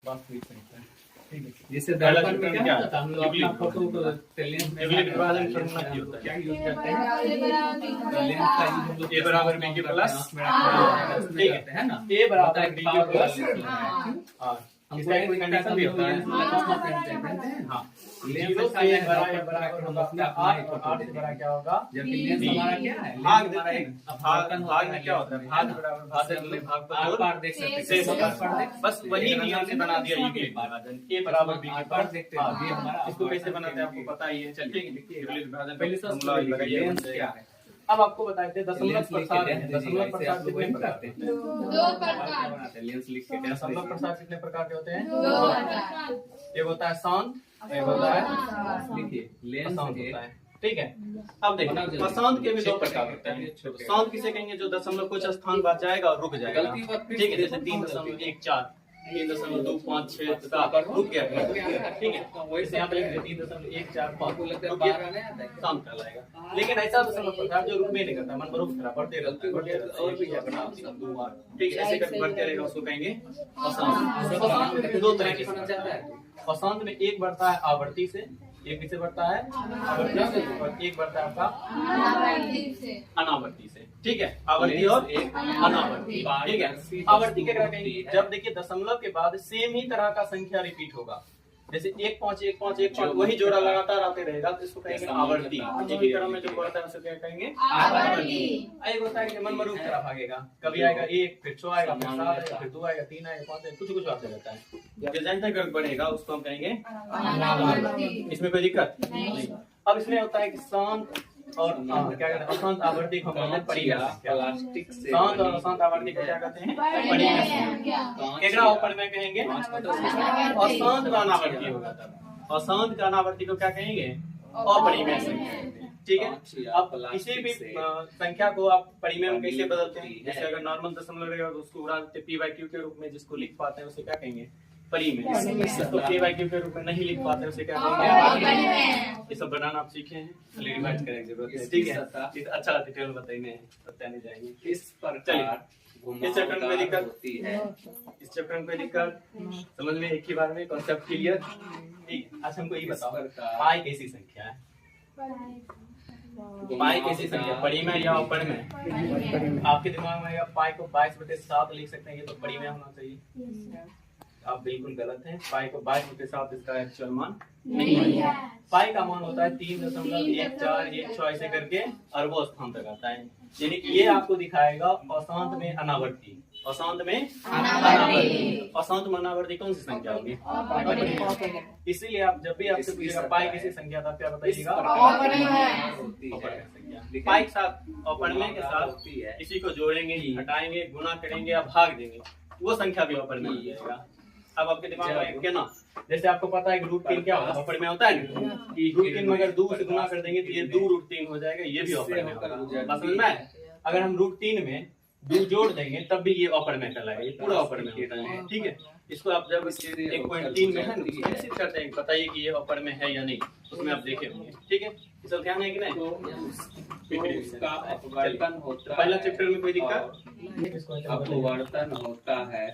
वास्तविक संख्या। ठीक है, जैसे दर्पण में क्या होता है, हम लोग अपना फोटो को लेंस में यूक्लिड विभाजन फॉर्मूला क्या होता है? क्या यूज करते हैं, लेंस का यूज हम लोग a बराबर b के प्लस, ठीक है ना, a बराबर b के प्लस और इसका एक कंडीशन भी होता है। हाँ, जीरो से बराबर होगा अपना 8 और 8 से बड़ा क्या होगा, जबकि लेंस हमारा क्या है, भाग हमारा देते एक हैं। भाग में क्या होता है, भाग बराबर भाग से भाग पर जोड़ पार देख सकते से होता है। बस वही नियम से बना दिया यूक्लिड विभाजन, a बराबर b के पार प्लस। देखते हैं, ये हमारा इसको कैसे बनाते हैं आपको पता ही है। चलिए यूक्लिड विभाजन पहले फॉर्मूला लगाइए। लेंस क्या है, अब आपको बताते हैं दशमलव प्रसार। दशमलव प्रसार कितने प्रकार करते के हैं, हैं? दो प्रकार। बनाते हैं लेंस लिख के दशमलव प्रसार कितने प्रकार के होते हैं? दो प्रकार। एक होता है शांत, एक होता है लिखिए लेंस अशांत है होता है। ठीक है, अब देखिए अशांत के भी दो प्रकार होते हैं। शांत किसे कहेंगे, जो दशमलव कुछ स्थान बाद जाएगा और रुक जाएगा। ठीक है, जैसे 3.14, 3.256 रुक गया। ठीक है, वैसे यहाँ पे लिख दें 3.145 रुक गया, शांत कहलाएगा। लेकिन ऐसा दशमलव प्रसार जो रुकने नहीं करता, मन रुक रहा, बढ़ते रहता है, बढ़ते रहता है, और भी क्या बना दो बार। ठीक है, ऐसे करके बढ़ते रहेगा, उसको कहेंगे अशांत। अशांत में दो तरह के होना चाहता है। अशांत में एक बढ़ता है आवर्ती से, एक किससे बढ़ता है, आवर्ती से, और एक बढ़ता है आपका अनावर्ती से। ठीक है, आवर्ती और एक अनावर्ती। ठीक है, आवर्ती क्या कहेंगे, जब देखिए दशमलव के बाद सेम ही तरह का संख्या रिपीट होगा, जैसे 1 5 1 5 1 5 वही जोड़ा लगातार आते रहेगा, तो इसको कहेंगे आवर्ती। एक ही क्रम में जो बढ़ता है उसे क्या कहेंगे, आवर्ती। एक होता है कि मन मरूक तरह भागेगा, कभी आएगा 1, फिर 6 आएगा, फिर 7 आएगा, फिर 2 आएगा, 3 आएगा, 5 आएगा, कुछ कुछ आते रहता है। जैसे तक बढ़ेगा उसको हम कहेंगे अनावर्ती। इसमें कोई दिक्कत नहीं। अब इसमें होता है कि शांत और क्या कहते हैं, अशांत आवर्ती को हम कहते हैं परिमेय। प्लास्टिक से शांत और अशांत आवर्ती को क्या कहते हैं, परिमेय। केकड़ा ऊपर में कहेंगे अशांत का अनावर्ती होगा, तब अशांत का अनावर्ती को क्या कहेंगे, अपरिमेय संख्या। ठीक है, अब किसी भी संख्या को आप परिमेय में कैसे बदलते हैं, जैसे अगर नॉर्मल दशमलव रहेगा तो उसको उड़ा देते p/q के रूप में, जिसको लिख पाते हैं उसे क्या कहेंगे, परिमेय। तो p/q के रूप में नहीं लिख पाते उसे क्या कहेंगे, ये सब बनाना आप सीखे हैं, रिवाइज करने की जरूरत है। ठीक है, अच्छा डिटेल बताइए, बताने जाएंगे इस पर इस चैप्टर में कोई दिक्कत होती है, इस चैप्टर में कोई दिक्कत समझ में एक ही बार में कॉन्सेप्ट क्लियर। ठीक, अच्छा हमको ये बताओ पाई कैसी संख्या है, पाई कैसी संख्या, परिमेय या अपरिमेय? आपके दिमाग में आएगा पाई को 22/7 लिख सकते हैं, ये तो परिमेय होना चाहिए। आप बिल्कुल गलत हैं, पाई को 22/7 इसका एक्चुअल मान नहीं है। पाई का मान होता है 3.1416 ऐसे करके अरबों स्थान तक आता है। यानी कि ये आपको दिखाएगा अशांत में अनावर्ती, अशांत में अनावर्ती। अशांत में अनावर्ती कौन सी संख्या होगी, इसीलिए आप जब भी आपसे पूछेगा पाई किसी संख्या था, क्या बताइएगा, पाई के साथ अपरिमेय के साथ इसी को जोड़ेंगे, हटाएंगे, गुना करेंगे या भाग देंगे, वो संख्या भी अपरिमेय हो जाएगा। अब आपके दिमाग में आएगा क्या ना, जैसे आपको पता है कि √3 क्या होता है, अपरिमेय होता है ना, कि √3 में अगर 2 से गुना कर देंगे तो ये 2√3 हो जाएगा, ये भी अपरिमेय होगा। बात समझ में आए? अगर हम √3 में 2 जोड़ देंगे तब भी ये अपरिमेय कहलाएगा, ये पूरा अपरिमेय होता है। ठीक है, इसको आप जब 1.3 में है ना निश्चित करते हैं, बताइए कि ये अपरिमेय है या नहीं, उसमें आप देखे होंगे। ठीक है, ये सब ध्यान है कि नहीं, पहला चैप्टर में कोई दिक्कत, अपवर्तन होता है,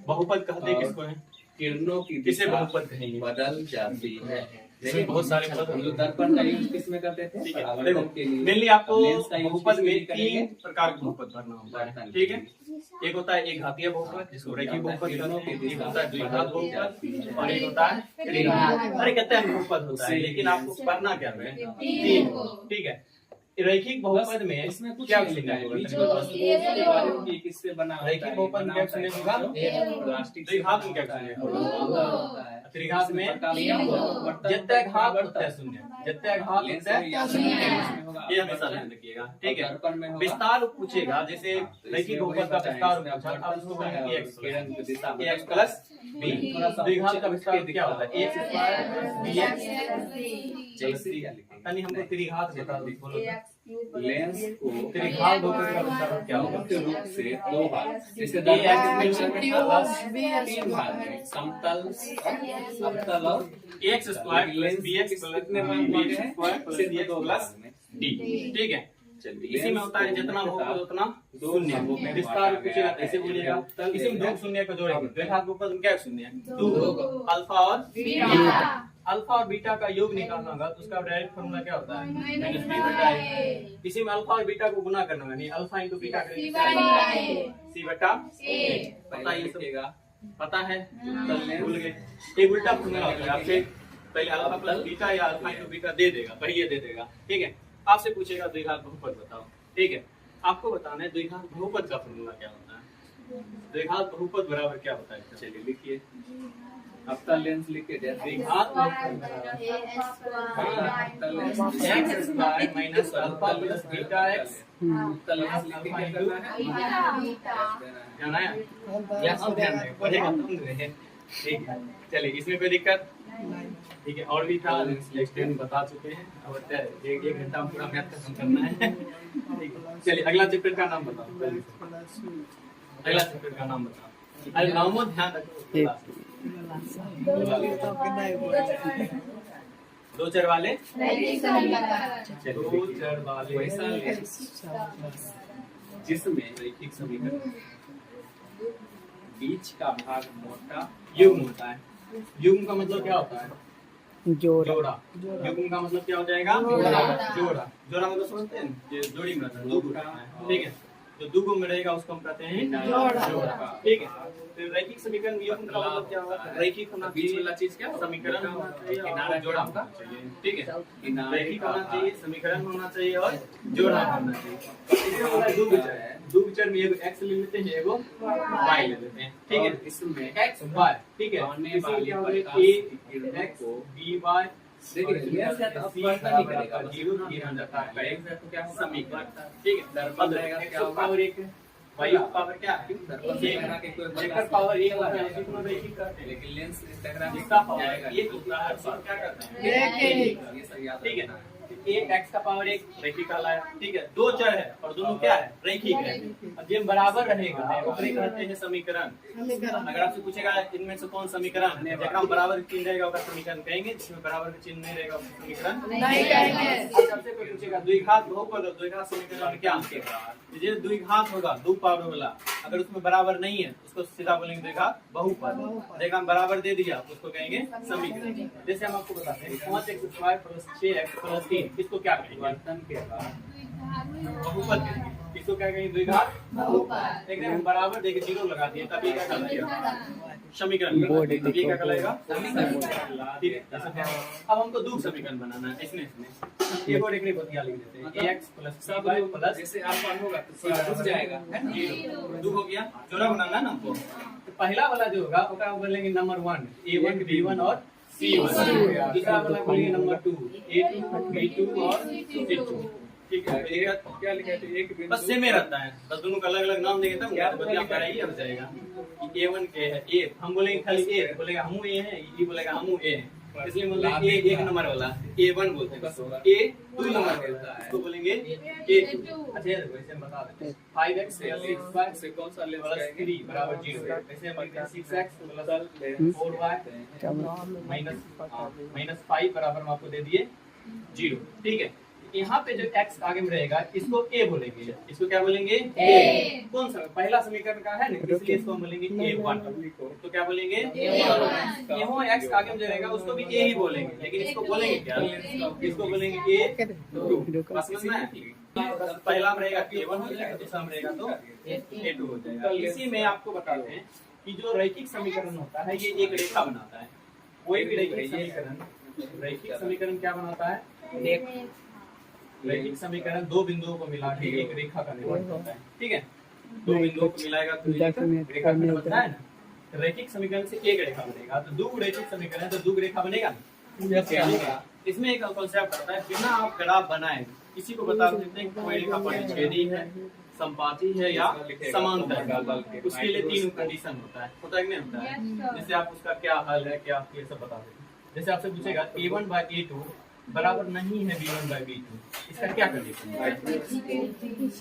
बहुपद कहते किसको है, किरणों की किसे दिशा बहुपद कहेंगे, बदल जाती है। इसमें बहुत सारे पद हम लोग दर्पण का यूज किस में करते थे, ठीक है, आवर्तन देखो के लिए मेनली आपको लेंस का यूज बहुपद किस लिए में करेंगे? 3 प्रकार के बहुपद भरना होता है। ठीक है, एक होता है एक घातीय बहुपद जिसको रैखिक बहुपद कहते हैं, एक होता है द्विघात बहुपद और एक होता है त्रिघात। अरे कहते हैं बहुपद होता है, लेकिन आपको पढ़ना क्या है, 3। ठीक है, रैखिक बहुपद में इसमें कुछ क्या नहीं लिखा है, बीच में बस लिखा के बारे में कि किससे बना होता है, रैखिक बहुपद में क्या करने होगा, प्लास्टिक से द्विघात में क्या करने होगा, त्रिघात में जितने घात उतने शून्य, जितने घात उतने ये हमेशा ध्यान रखिएगा। ठीक है, विस्तार पूछेगा, जैसे रैखिक बहुपद का विस्तार पूछा, अब उसको बोलेंगे x प्लस b। द्विघात का विस्तार क्या होता है, x² bx। यानी हमको त्रिघात बता दो, बोलो लेंस को त्रिघात बहुपद का विस्तार क्या होगा, मुख्य रूप से 2 भाग, जैसे ax तीन भाग में समतल, अवतल और x² plus bx plus d। ठीक है, इसी में होता है जितना बहुपद उतना शून्य। विस्तार पूछेगा ऐसे बोलिएगा। इसी में दो शून्य को जोड़ेंगे, द्विघात बहुपद में क्या शून्य है? 2 अल्फा और बीटा। अल्फा और बीटा का योग निकालना होगा तो उसका डायरेक्ट फॉर्मूला क्या होता है? माइनस बी बटा ए। इसी में अल्फा और बीटा को गुना करना होगा, नहीं अल्फा इंटू बीटा करेंगे सी बटा ए। पता ये सब पता है? भूल गए? एक उल्टा फॉर्मूला होता है, आपसे पहले अल्फा प्लस बीटा या अल्फा इंटू बीटा दे देगा, पहले दे देगा, ठीक है। आपसे पूछेगा द्विघात बहुपद बताओ, ठीक है। आपको बताना है द्विघात बहुपद का फॉर्मूला क्या होता है। द्विघात बहुपद बराबर क्या होता है? चलिए लिखिए, आपका लेंस लिख के दे। द्विघात x square minus alpha plus beta x ध्यान आया? यस ध्यान है, पढ़ेगा तुम रहे, ठीक है। चलिए इसमें कोई दिक्कत? ठीक है, और भी था नेक्स्ट टाइम बता चुके हैं। अब एक घंटा पूरा मैथ खत्म करना है, ठीक है। चलिए अगला चैप्टर का नाम बताओ, अगला चैप्टर का नाम बताओ। अरे नामों ध्यान रखो। दो चर वाले वैसा जिसमें रैखिक समीकरण बीच का भाग मोटा युग्म होता है। युग्म का मतलब क्या होता है? जोड़ा। युग्म का मतलब क्या हो जाएगा? जोड़ा। जोड़ा मतलब समझते हैं, ये जोड़ी में रहता है, दो गुना है, ठीक है। जो दो गुण में रहेगा उसको हम कहते हैं जोड़ा, ठीक है। तो रैखिक समीकरण युग्म का मतलब क्या होगा? रैखिक होना बीच वाला चीज क्या? समीकरण होना चाहिए और जोड़ा होना चाहिए, ठीक है। रैखिक होना चाहिए, समीकरण होना चाहिए और जोड़ा होना चाहिए। इसमें बोला दो विचार है, दो विचार में एगो x ले लेते हैं, एगो y ले लेते हैं, ठीक है। इसमें x y, ठीक है। इसमें क्या होगा? a x b y देखिए ये तो अब वर्तन नहीं करेगा, जीरो गिना जाता है, एक से तो क्या होगा? समीकरण, ठीक है। दर्पण रहेगा क्या होगा? पावर 1 y पावर क्या है? दर्पण रहेगा कि कोई जेकर पावर 1 होता है उसी को रैखिक कहते हैं। लेकिन लेंस टकरा जिसका पावर 1 होता है उसको क्या कहते हैं? ये सब याद ठीक है। एक x का पावर 1 रैखिक कहलाया, ठीक है। दो चर है और दोनों क्या है? रैखिक है। अब ये बराबर रहेगा ओकरे कहते हैं समीकरण। अगर आपसे पूछेगा इनमें से कौन समीकरण है, जकरा बराबर चिन्ह रहेगा उसका समीकरण कहेंगे, जिसमें बराबर का चिन्ह नहीं रहेगा उसका समीकरण नहीं कहेंगे। सबसे कोई पूछेगा द्विघात बहुपद और द्विघात समीकरण में क्या अंतर है? ये द्विघात होगा दो पावर वाला, अगर उसमें बराबर नहीं है उसको सीधा बोलेंगे द्विघात बहुपद। देखा बराबर दे दिया उसको कहेंगे समीकरण। जैसे हम आपको बताते हैं 5x square plus 6x plus 3, इसको क्या कहेंगे? वर्तन के बाद बहुपद कहेंगे। इसको क्या कहेंगे? द्विघात बहुपद। देखिए हम बराबर देके जीरो लगा दिए तब ये क्या कहलाएगा? समीकरण। तब ये क्या कहलाएगा? समीकरण, ठीक है। अब हमको दो समीकरण बनाना है, इसमें एक और एक बतिया लिख देते हैं, ax प्लस b प्लस जैसे आपका होगा तो रुक जाएगा, है ना? जीरो। दो हो गया, जोड़ा बनाना है ना हमको। तो पहला वाला जो होगा उसका बोलेंगे नंबर 1 a1 b1 और c1। दूसरा वाला बोलेंगे नंबर 2 a2 b2 और c2, ठीक है। क्या लिखा है? एक बिंदु बस सेम ही रहता है, बस दोनों का अलग अलग नाम देंगे तब क्या बदलाव कराइए हो जाएगा। a1 के है a, हम बोलेंगे खाली a, बोलेगा हमू a है, ये बोलेगा हमू a है, इसलिए मतलब a एक नंबर वाला a1 बोलते हैं, a 2 नंबर वाला उसको बोलेंगे a2। अच्छा देखो ऐसे हम बता देते हैं 5x से 6y से कौन सा लेवल प्लस 3 बराबर 0। ऐसे हम लिखते हैं 6x प्लस 4y माइनस 5 बराबर हम आपको दे दिए 0, ठीक है। यहाँ पे जो x आगे में रहेगा इसको a बोलेंगे, इसको क्या बोलेंगे? a। कौन सा? पहला समीकरण का है ना, इसलिए इसको हम बोलेंगे a1। तो क्या बोलेंगे? यहाँ x आगे में जो रहेगा उसको भी a ही बोलेंगे, लेकिन इसको बोलेंगे क्या? इसको बोलेंगे a2। बस समझना है? पहला में रहेगा a1 हो जाएगा, दूसरा में रहेगा तो a2 हो जाएगा। इसी में आपको बताते हैं कि जो रैखिक समीकरण होता है ये एक रेखा बनाता है। कोई भी रैखिक समीकरण क्या बनाता है? रैखिक समीकरण दो बिंदुओं को मिला के एक रेखा का निर्माण करता है, ठीक है। दो बिंदुओं को मिलाएगा तो रेखा बनता है ना। रैखिक समीकरण से एक रेखा बनेगा, तो दो रैखिक समीकरण तो दो रेखा बनेगा ना। इसमें एक कॉन्सेप्ट आता है, बिना आप ग्राफ बनाए किसी को बता देते हैं कोई रेखा परिच्छेदी है, संपाती है या समांतर, उसके लिए 3 कंडीशन होता है कि नहीं होता है? जैसे आप उसका क्या हल है, क्या ये सब बता देते हैं। जैसे आपसे पूछेगा a1/a2 बराबर नहीं है b1/b2, इसका क्या कंडीशन है?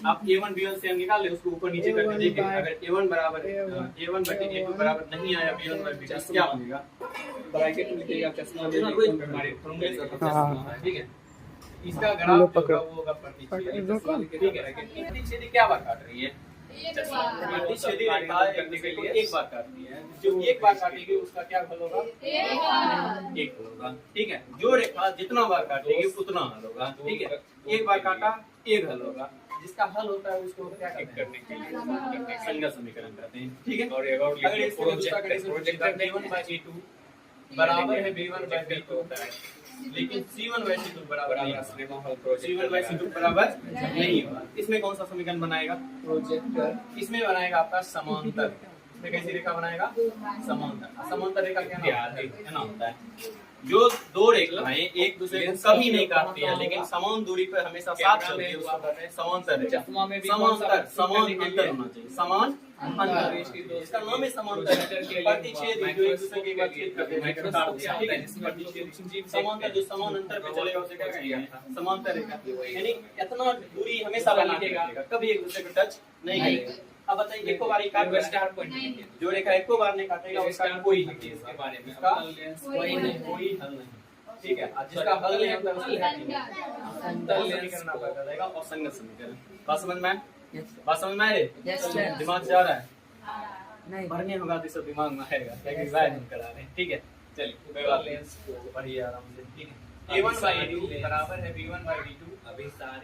आप a1 b1 से निकाल ले, उसको ऊपर नीचे करके देखिए। अगर a1 बराबर a1/a2 बराबर नहीं आया b1/b2 क्या बनेगा? ब्रैकेट में लिखिएगा चश्मा ले कोई फॉर्मूले से, ठीक है। इसका ग्राफ जो होगा वो होगा प्रतिच्छेदी, ठीक है। प्रतिच्छेदी क्या बार काट रही है? प्रतिच्छेदी रेखा एक बार काटती है, जो एक बार काटेगी उसका क्या हल होगा? एक होगा, ठीक है। जो रेखा जितना बार काटेगी उतना हल होगा, ठीक है। एक बार काटा एक हल होगा, जिसका हल होता है उसको क्या करने के लिए संगत समीकरण कहते हैं, ठीक है। अगर इसका प्रोजेक्टर B1/A2 बराबर है B1/B2 होता है, लेकिन C1/C2 बराबर नहीं होगा, C1/C2 बराबर नहीं होगा। इसमें कौन सा समीकरण बनाएगा? प्रोजेक्टर। इसमें बनाएगा आपका समांतर। इसमें कैसी रेखा बनाएगा? समांतर। समांतर रेखा क्या नाम होता है? जो दो रेखाएं एक दूसरे को कभी नहीं काटती है, लेकिन समान दूरी पर हमेशा साथ चलती है, उसको कहते हैं समांतर रेखा। समांतर समान अंतर होना चाहिए, समान अंतर, इसका नाम है समांतर। प्रतिच्छेदी जो एक दूसरे के छेद करते हैं, ठीक है। प्रतिच्छेदी समांतर जो समान अंतर पे चलेगा उसे क्या कहेंगे? समांतर रेखा। यानी इतना दूरी हमेशा बना के रखेगा, कभी एक दूसरे को टच नहीं करेगा। अब बताइए, एक बार ही काट स्टार पॉइंट जो रेखा एक बार नहीं काटेगा उसका कोई हल नहीं, इसके बारे में इसका कोई हल नहीं, ठीक है। जिसका हल नहीं होता उसको अंतर करना पड़ेगा और संगत समीकरण। बात समझ में? बात समझ में आ रही? दिमाग जा रहा है? नहीं भरने होगा तो सब दिमाग में आएगा, क्योंकि वायर हम करा रहे हैं, ठीक है। चलिए कोई बात नहीं, पढ़िए आराम से, ठीक है। A1/A2 बराबर है B1/B2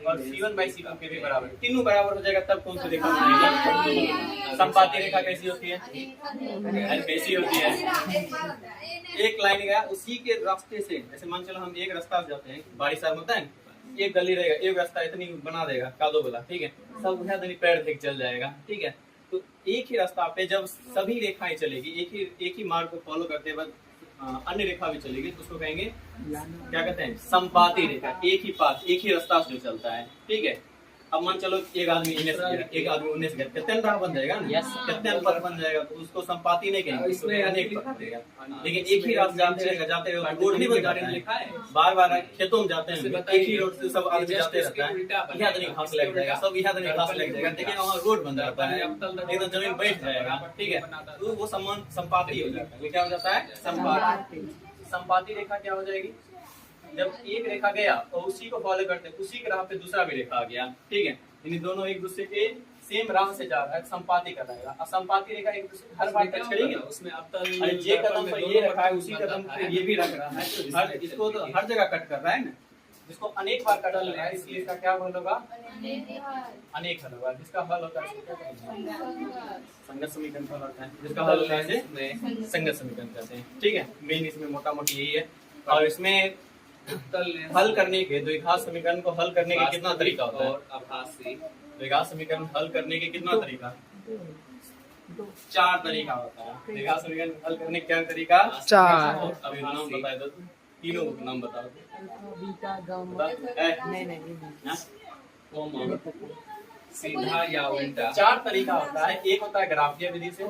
और C1/C2 के भी बराबर। तीनों बराबर हो जाएगा तब कौन सी रेखा बनेगी? संपाती रेखा कैसी होती है? कैसी होती है? एक लाइन गया उसी के रास्ते से, जैसे मान चलो हम एक रास्ता से जाते हैं, बारिश होता है, एक गली रहेगा, एक रास्ता इतनी बना देगा कादो वाला, ठीक है। सब उधर पैर देख चल जाएगा, ठीक है। तो एक ही रास्ता पे जब सभी रेखाएं चलेगी, एक ही मार्ग को फॉलो करते वक्त अन्य रेखा भी चलेगी, तो उसको कहेंगे क्या कहते हैं? संपाती रेखा। एक ही पाथ, एक ही रास्ता से जो चलता है, ठीक है। अब मान चलो एक आदमी इन्हें से गया, एक आदमी उन्हें से गया, कितने राह बन जाएगा ना? कितने पथ बन जाएगा, तो उसको संपाती नहीं कहेंगे, इसमें अनेक पथ बनेगा। लेकिन एक ही रास्ता जाते रहेगा, रोड नहीं बन जाता है, बार बार खेतों में जाते हैं, एक ही रोड से सब आदमी जाते रहता है, यहाँ तो नहीं घास लग जाएगा, सब यहाँ तो नहीं घास लग जाएगा, लेकिन वहाँ रोड बन जाता है, एकदम जमीन बैठ जाएगा, ठीक है। तो वो समान संपाती हो जाता है। क्या हो जाता है? संपाती। संपाती रेखा क्या हो जाएगी? जब एक रेखा गया और उसी को फॉलो करते उसी के राह पे दूसरा भी रेखा आ गया, ठीक है। इन दोनों एक दूसरे के सेम राह से जा रहा है, संपाती कहलाएगा। अब संपाती रेखा एक दूसरे हर बार टच करेगी, उसमें अब तक ये कदम पर ये रखा है, उसी कदम पर ये भी रख रहा है, तो हर इसको तो हर जगह कट कर रहा है ना, जिसको अनेक बार कट रहा है, इसलिए इसका क्या हल होगा? अनेक हल होगा। जिसका हल होता है संगत समीकरण हल होता है, जिसका हल होता है संगत समीकरण कहते हैं, ठीक है। मेन इसमें मोटा मोटी यही है। और इसमें हल करने के द्विघात समीकरण को हल करने के कितना तरीका होता है? द्विघात समीकरण हल करने के कितना तरीका? 4 तरीका होता है। द्विघात समीकरण हल करने के क्या तरीका? 4। अभी नाम बताए दो, तीनों नाम बताओ। सीधा या उल्टा। 4 तरीका होता है। एक होता है ग्राफीय विधि से,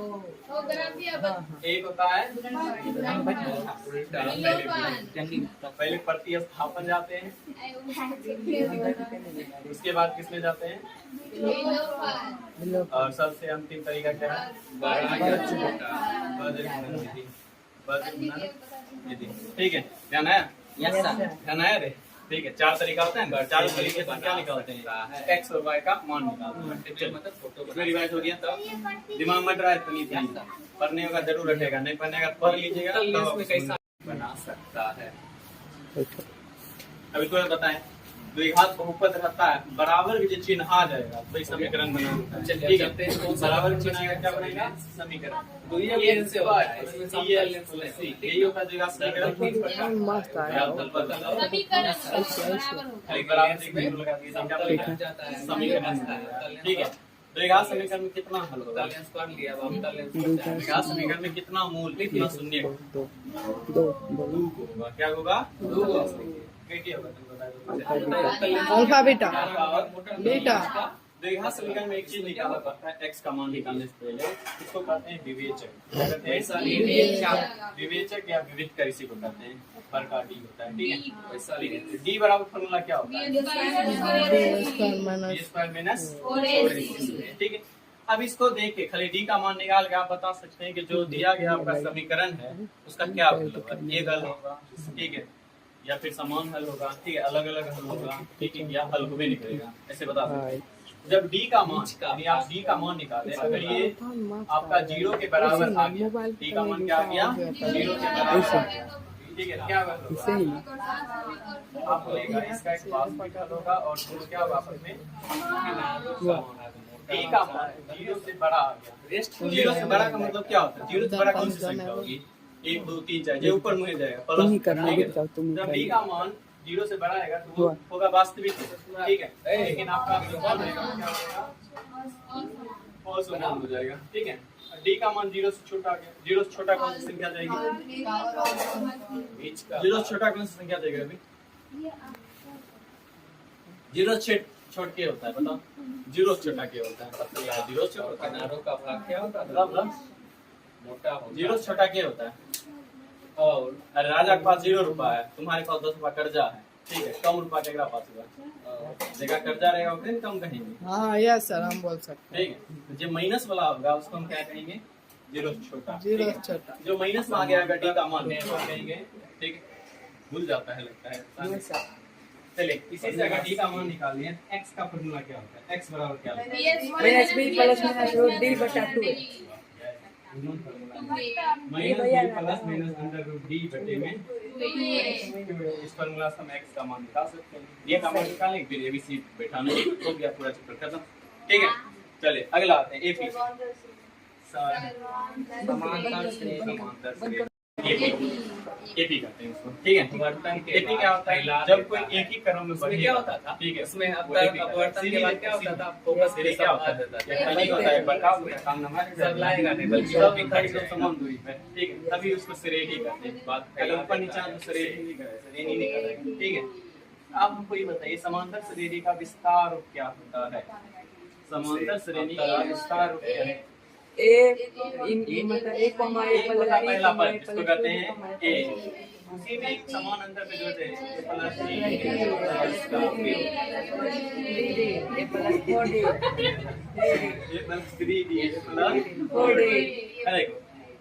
एक होता है उल्टा। पहले प्रतिस्थापन जाते हैं, उसके बाद किसमें जाते हैं? और सबसे अंतिम तरीका क्या है? ठीक है, ध्यान आया? ध्यान आया रे? ठीक है। 4 तरीका होता है। 4 तरीके से क्या निकालते हैं? एक्स और वाई का मान निकालते हैं। इसमें रिवाइज हो गया, तो दिमाग मत रहा है, पढ़ने का जरूर रखेगा, नहीं पढ़ने का पढ़ लीजिएगा। कैसा बना सकता है? अभी तो बताएं, द्विघात बहुपद रहता है, बराबर भी जो चिन्ह आ जाएगा तो समीकरण बना। ठीक है, बराबर चिन्ह आएगा, क्या बनेगा? समीकरण। यही होता है द्विघात समीकरण। ठीक है, द्विघात समीकरण में कितना हल होगा? द्विघात समीकरण में कितना मूल, कितना शून्य? 2 होगा। क्या होगा? 2 अल्फा बीटा बीटा। द्विघात समीकरण में एक चीज निकाला पड़ता है, x का मान निकालने से पहले इसको कहते हैं विवेचक। विवेचक या विविध कर इसी को कहते हैं, पर का डी होता है। ठीक है, वैसा लिखेंगे। डी बराबर फॉर्मूला क्या होता है? ठीक है, अब इसको देख के खाली डी का मान निकाल के आप बता सकते हैं कि जो दिया गया आपका समीकरण है उसका क्या हल होगा। एक हल होगा, ठीक है, या फिर समान हल होगा, ठीक है, अलग अलग हल होगा, ठीक है, या हल को भी निकलेगा, ऐसे बता सकते हैं। जब d का मान, यानी आप d का मान निकालें, अगर ये आपका 0 के बराबर आ गया, d का मान क्या आ गया, 0 के बराबर, ठीक है, क्या होगा, आप बोलेगा इसका एक वास्तविक हल होगा और दोनों क्या होगा आपस में, d का मान 0 से बड़ा आ गया। 0 से बड़ा का मतलब क्या होता है, 0 से बड़ा कौन सी संख्या होगी, 1 2 3 4, ये ऊपर मुझे जाएगा प्लस, ठीक है। जब d का मान 0 से बड़ा आएगा तो वो होगा वास्तविक, ठीक है, लेकिन आपका जो हल रहेगा क्या होगा, फॉल्स मान हो जाएगा, ठीक है। d का मान 0 से छोटा आ गया, 0 से छोटा कौन सी संख्या जाएगी, 0 से छोटा कौन सी संख्या जाएगा अभी, 0 से छोटा क्या होता है बताओ, 0 से छोटा क्या होता है, 0 से छोटा किनारों का भाग क्या होता है, मोटा होता है, 0 से छोटा क्या होता है। और अरे राजा के पास 0 रुपया है, तुम्हारे पास 10 रुपया कर्जा है, ठीक है, कम रुपया केकरा पास होगा, जगह कर्जा रहेगा उसे कम कहेंगे, हाँ यस सर हम बोल सकते ठीक है। जो माइनस वाला होगा उसको हम क्या कहेंगे, 0 से छोटा, 0 से छोटा। जो माइनस में आ गया अगर d का मान वो कहेंगे, ठीक है, भूल जाता है लगता है। चलिए इसी से अगर d का मान निकालिए, x का फॉर्मूला क्या होता है, x बराबर क्या होता है, minus b plus minus root d बटा 2 minus b plus minus under root d बटे में, इस फॉर्मूला से हम x का मान निकाल सकते हैं, ये का मान निकालेंगे फिर abc बैठाना हो गया, पूरा चैप्टर खत्म, ठीक है। चलिए अगला आते हैं ap, समांतर श्रेणी, एपी करते हैं इसको, ठीक है। एपी क्या होता है, जब कोई एक ही क्रम में बढ़े क्या होता था, ठीक है, उसमें अपवर्तन के बाद क्या होता था, फोकस पे क्या होता था, ये होता है बटाव में काम नंबर सब लाएगा नहीं, बल्कि वो भी खड़ी तो समान दूरी पे, ठीक है, तभी उसको श्रेणी कहते हैं। बात पहले ऊपर नीचे तो श्रेणी नहीं करे, श्रेणी नहीं करेगा, ठीक है। अब हमको ये बताइए समांतर श्रेणी का विस्तार रूप क्या होता है, समांतर श्रेणी का विस्तार रूप क्या है, मतलब एक पहला पद जिसको कहते हैं ए, उसी में एक समान अंतर पे जोड़ते हैं प्लस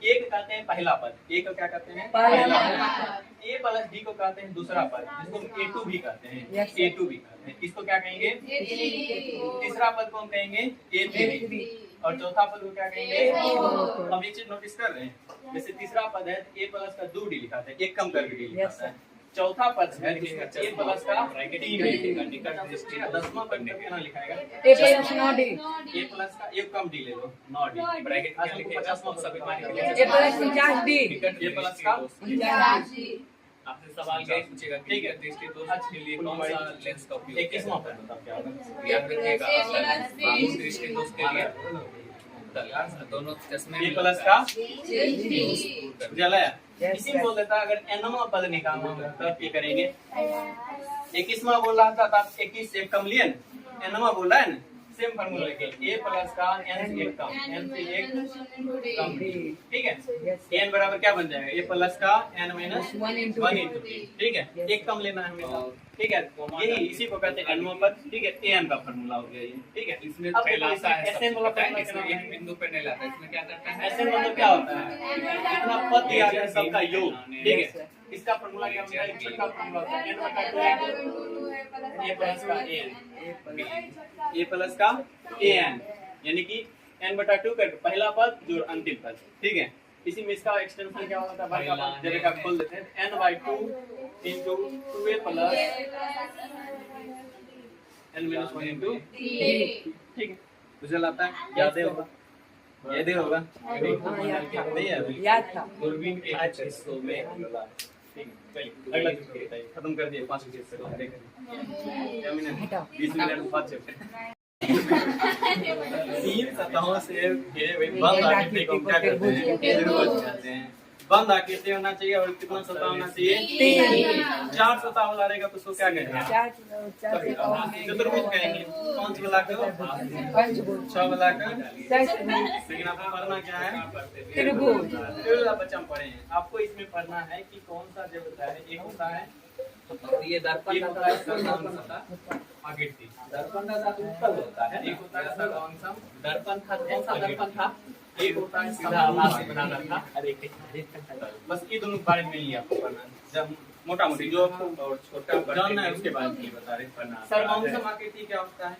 एक कहते हैं पहला पद, ए को क्या कहते हैं पहला पद, ए प्लस डी को कहते हैं दूसरा पद, जिसको ए2 भी कहते हैं, ए2 भी कहते हैं, इसको क्या कहेंगे, तीसरा पद को हम कहेंगे ए3, और चौथा पद को क्या कहेंगे, हम एक चीज नोटिस कर रहे हैं, जैसे तीसरा पद है ए प्लस का 2 डी लिखा था, एक कम करके डी लिखा है, चौथा पद है ए प्लस का 3 डी लिखा है, 10वां पद में क्या लिखाएगा ए प्लस 9 डी, ए प्लस का एक कम डी ले लो 9 डी, ब्रैकेट में लिखेगा 50वां सभी मान के ए प्लस 50 डी, ए प्लस का आपसे सवाल क्या पूछेगा, ठीक है, दृष्टि दोष के लिए कौन सा लेंस का उपयोग 21वां पद बताओ क्या होगा, याद रखिएगा, दृष्टि दोष के लिए दोनों चश्मे ए प्लस का जलाया, इसी में बोल देता अगर nवां पद निकालना हो तब ये करेंगे, 21वां बोल रहा था तब 21 से कम लिए ना, nवां बोल रहा है ना, सेम फार्मूला लेके ए प्लस का n से एक कम, n से एक कम, ठीक है, n बराबर क्या बन जाएगा, ए प्लस का n माइनस 1 इंटू, ठीक है, एक कम लेना है हमें, ठीक है, यही इसी को कहते हैं nवां पद, ठीक है, an का फार्मूला हो गया ये, ठीक है। इसमें फैलाता है, Sn वाला फार्मूला इसमें एक बिंदु पे नहीं लाता, इसमें क्या करता है, Sn मतलब क्या होता है, जितना पद दिया गया सबका योग, ठीक है, इसका फार्मूला क्या होता है, n का फार्मूला होता है n बटा 2 ए प्लस का an, ए प्लस का an, यानी कि n बटा 2 का पहला पद जो अंतिम पद, ठीक है। इसी में इसका एक्सटेंशन क्या होता है, भाग का पद जब का खोल देते हैं n/2 into 2a plus n-1 into 3, ठीक है, मुझे लगता है याद होगा, याद होगा, नहीं है याद था, दूरबीन के हिस्सों में, ठीक है, चलिए अगला चीज बताइए, खत्म कर दिए 5 चीज से, क्या मिनट 20 मिनट 5 चैप्टर, 3 सतहों से घिरे हुए बंद आकृति को क्या कहते हैं, त्रिभुज कहते हैं। बंद आकृति होना चाहिए और कितना सतह होना चाहिए, 4 सतह वाला रहेगा तो उसको क्या कहेंगे, चतुर्भुज कहेंगे, 5 वाला को 6 वाला का, लेकिन आपको पढ़ना क्या है, त्रिभुज, बच्चा हम पढ़े हैं, आपको इसमें पढ़ना है कि कौन सा जो होता है, एक होता है ये दर्पण होता है सर्वांशम आकृति, दर्पण का धातु उत्तल होता है, एक होता है सर्वांशम, दर्पण था, कौन सा दर्पण था, एक होता है सीधा आभास बनाना था, बस ये दोनों बारे में ही आपको पढ़ना है। जब मोटा मोटी जो आपको और छोटा जानना है उसके बारे में बता रहे। सर्वांगसम आकृति क्या होता है?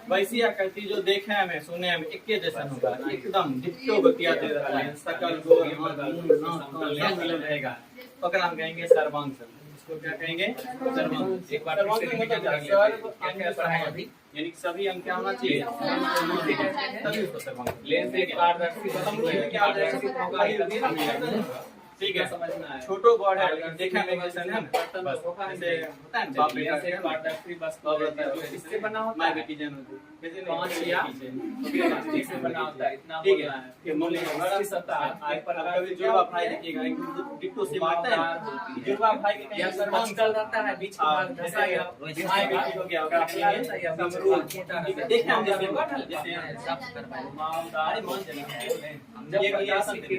वैसी आकृति जो देखे में सुने में एक जैसा होगा, एकदम डिट्टो बतिया दे रहा है, सकल गोल मिल रहेगा, ओकरा हम कहेंगे सर्वांगसम। इसको क्या कहेंगे? सर्वांगसम। एक बार सर्वांगसम मतलब क्या क्या पढ़ाए अभी, यानी सभी अंक क्या होना चाहिए, तभी उसको सर्वांगसम। लेंस एक पारदर्शी ठीक है, समझना है। छोटो बॉर्ड है, देखा में जैसा है ना, बस जैसे होता है बाप बेटा लेंस एक पारदर्शी वस्तु रहता है, जो इससे बना होता मैं है बेटी जन कैसे पांच या प्लास्टिक से बना होता है, इतना ठीक बोलना है है। कि मूल्य इसकी सत्ता आय पर कभी जुड़वा भाई देखिएगा, एक डिट्टो से मारता है, जुड़वा भाई के या कहीं सर्वांगल रहता है, बीच का भाग धसा या आय बेटी हो गया होगा, या समरूप देखते हैं जैसे अरे मान चलिए जब ये 50 की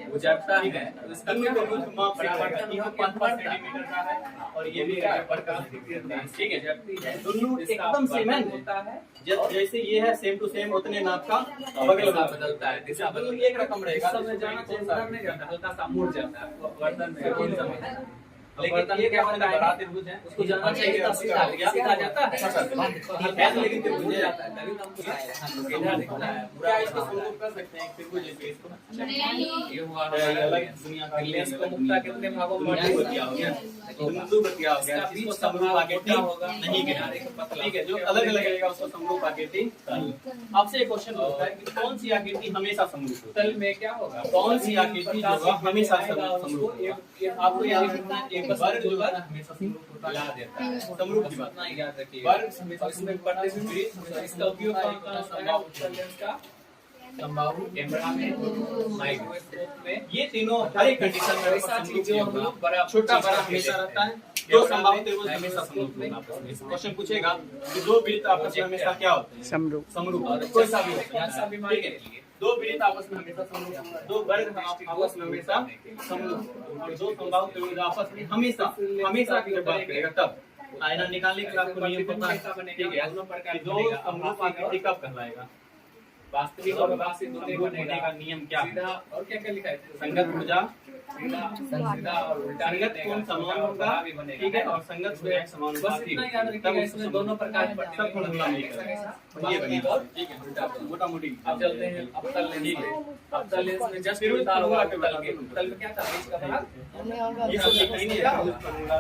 गुजरता है तो इसका क्या होगा? परिवर्तन यह 5 सेंटीमीटर का है और ये भी प्रकाश की किरण है, ठीक है, दोनों एकदम सेम होता है, जैसे ये है सेम टू सेम उतने नाप का बगल दिशा में बदलता है, दिशा बिल्कुल बदलता एक रकम रहेगा। है। समय जाना चाहिए, उधर नहीं जाता, हल्का सा मुड़ जाता है वर्तन में कौन समय। लेकिन लेकिन ये ये क्या क्या होता होता है, है, त्रिभुज है, उसको जाना चाहिए तब सीधा सीधा जाता है, लेकिन त्रिभुज जाता है तभी तो हमको इधर दिखता है क्या पूरा इसको समरूप कर सकते हैं त्रिभुज जैसे इसको? ये हुआ अलग दुनिया का लेंस को मुक्ता कितने भागों में बिंदु बतिया हो गया, बिंदु बतिया हो गया, इसका जिसको बीच समरूप आकृति होगा, नहीं किनारे को गिना, पतला। ठीक है, जो अलग अलग रहेगा उसको समरूप आकृति। आपसे एक क्वेश्चन होता है कि कौन सी आकृति हमेशा समरूप होती है? तल में क्या होगा? कौन सी आकृति जो है हमेशा समरूप होती है? आपको याद रखना है एक वर्ग जो है हमेशा समरूप होता है, याद रहता है। समरूप की बात इतना ही याद रखिए। वर्ग हमेशा और इसमें पढ़ते हुए इसका उपयोग कौन कौन होता है? उत्तल लेंस का संभावु कैमरा में, माइक्रोस्कोप में, ये तीनों हर एक कंडीशन में ऐसा चीज जो हम लोग बड़ा छोटा बड़ा हमेशा रहता है, दो संभावित त्रिभुज हमेशा समरूप होगा। क्वेश्चन पूछेगा कि दो वृत्त आपस में हमेशा क्या होते हैं? समरूप। समरूप कोई सा भी होता है, ऐसा बीमारी ठीक के है, लिए दो वृत्त आपस में हमेशा समरूप होता है, दो वर्ग आपस में हमेशा समरूप, और दो संभावित त्रिभुज आपस में हमेशा हमेशा की जब बात करेगा तब आयना निकालने के लिए आपको नियम पता है, ठीक है, दोनों प्रकार कि दो समरूप आकृति कब कहलाएगा? वास्तविक और वास्तविक दोनों समरूप बनेगा। होने का नियम क्या है? सीधा और क्या क्या लिखा है? संगत ऊर्जा, सीधा और उल्टा संगत कोण समान होगा, भी बनेगा, ठीक है, और संगत भुजाएं समान बस इतना याद रखिएगा, इसमें दोनों प्रकार के सब फॉर्मूला मिलेगा, ये बनेगा, ठीक है, उल्टा मोटा मोटी। अब चलते हैं अवतल लेंस में। अवतल लेंस में जस्ट त्रिभुज उतार हुआ फॉर्मूला अवतल के, अवतल में क्या था? बीच का भाग ये सब लिखा ही नहीं है, त्रिभुज फॉर्मूला